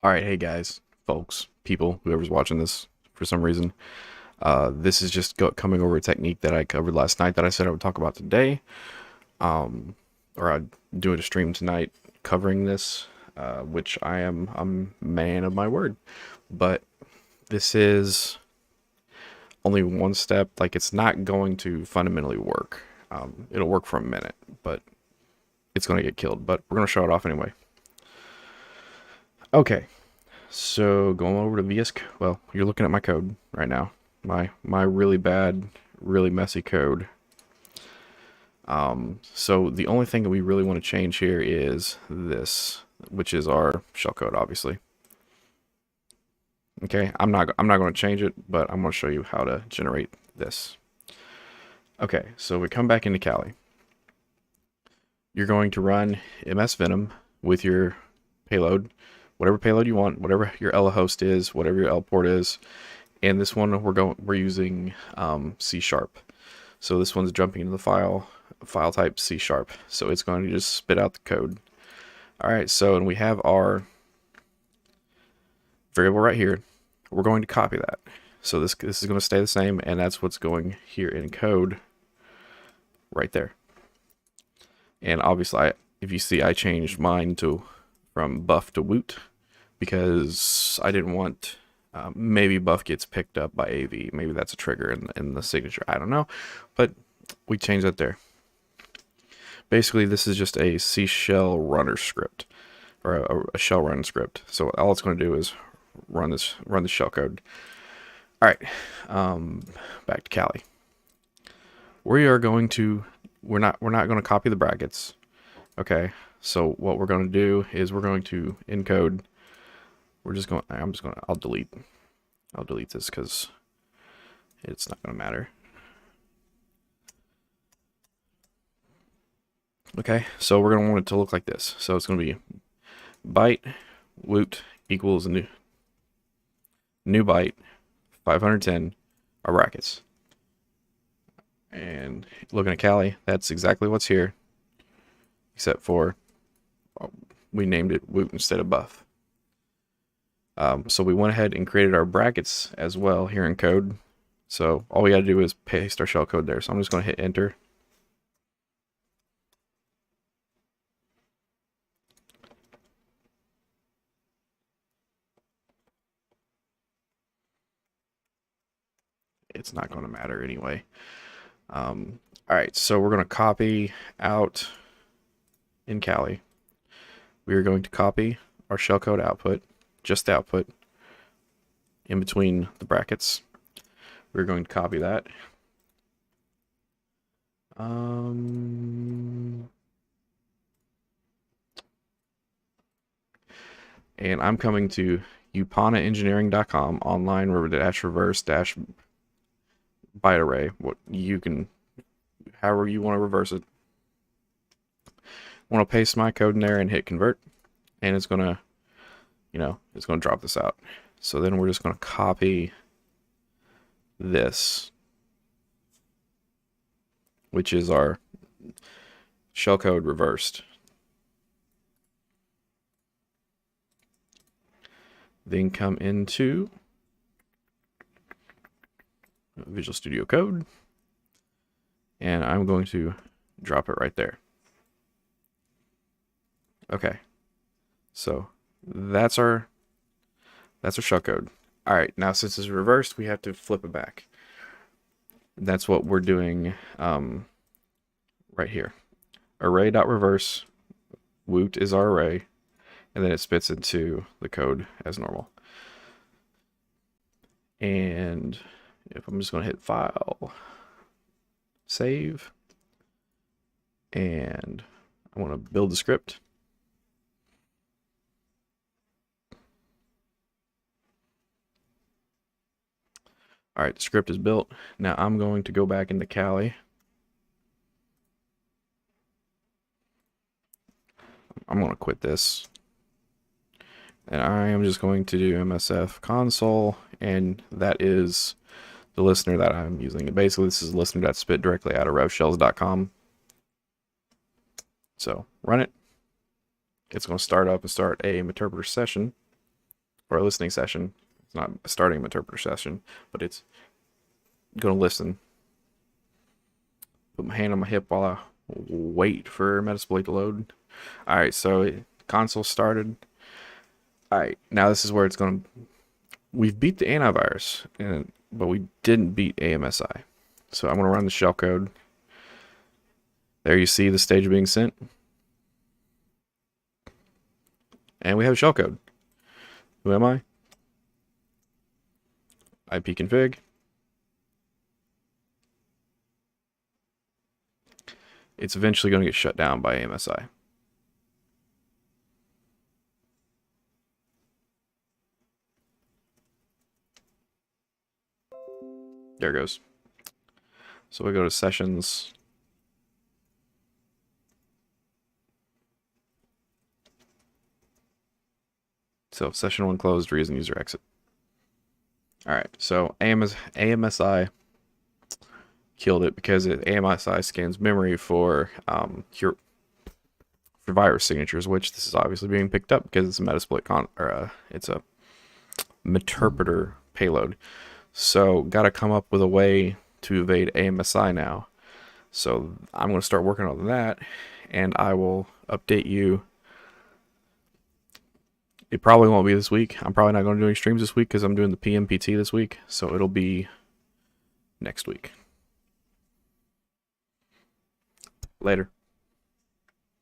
Alright, hey guys, folks, people, whoever's watching this for some reason. This is just coming over a technique that I covered last night that I said I would talk about today. Or I'd do a stream tonight covering this, which I'm a man of my word. But this is only one step, like it's not going to fundamentally work. It'll work for a minute, but it's going to get killed. But we're going to show it off anyway. Okay. So going over to VS, well, you're looking at my code right now. My really bad, really messy code. So the only thing that we really want to change here is this, which is our shellcode, obviously. Okay, I'm not going to change it, but I'm going to show you how to generate this. Okay, so we come back into Kali. You're going to run MS Venom with your payload, whatever payload you want, whatever your Ella host is, whatever your L port is. And this one we're using C#. So this one's jumping into the file type C#. So it's going to just spit out the code. All right, so and we have our variable right here. We're going to copy that. So this is going to stay the same, and that's what's going here in code right there. And obviously, if you see, I changed mine from buff to woot because I didn't want maybe buff gets picked up by AV. Maybe that's a trigger in the signature. I don't know, but we changed that there. Basically, this is just a C shell runner script or a shell run script. So all it's going to do is run the shell code. All right, back to Kali. We're not going to copy the brackets. Okay, so what we're going to do is we're going to encode. I'll delete this because it's not going to matter. Okay, so we're going to want it to look like this. So it's going to be byte woot equals new byte 510 are brackets. And looking at Kali, that's exactly what's here, except for we named it woot instead of buff. So we went ahead and created our brackets as well here in code. So all we got to do is paste our shell code there. So I'm just going to hit enter. It's not going to matter anyway. All right, so we're going to copy out in Kali. We are going to copy our shellcode output, just the output, in between the brackets. We're going to copy that. And I'm coming to upanaengineering.com online reverse byte array. What you can, however you want to reverse it. I want to paste my code in there and hit convert, and it's gonna, it's gonna drop this out. So then we're just gonna copy this, which is our shellcode reversed. Then come into Visual Studio Code, and I'm going to drop it right there. Okay, so that's our shellcode. All right, now since it's reversed, we have to flip it back. That's what we're doing right here. Array.reverse woot is our array, and then it spits into the code as normal. And if I'm just going to hit file, save, and I want to build the script. All right, the script is built. Now I'm going to go back into Kali. I'm going to quit this. And I am just going to do MSF console, and that is the listener that I'm using. Basically, this is a listener that's spit directly out of revshells.com. So run it. It's going to start up and start a Meterpreter session. or a listening session. It's not starting a Meterpreter session, but it's going to listen. Put my hand on my hip while I wait for Metasploit to load. Alright, so console started. Alright, now this is where it's going to... We've beat the antivirus, but we didn't beat AMSI. So I'm going to run the shellcode. There you see the stage being sent. And we have a shellcode. Who am I? ipconfig. It's eventually going to get shut down by AMSI. There it goes. So we go to sessions. So session 1 closed, reason user exit. Alright, so AMSI killed it because AMSI scans memory for virus signatures, which this is obviously being picked up because it's a Metasploit it's a Meterpreter payload. So gotta come up with a way to evade AMSI now. So I'm going to start working on that, and I will update you. It probably won't be this week. I'm probably not going to do any streams this week because I'm doing the PMPT this week. So it'll be next week. Later.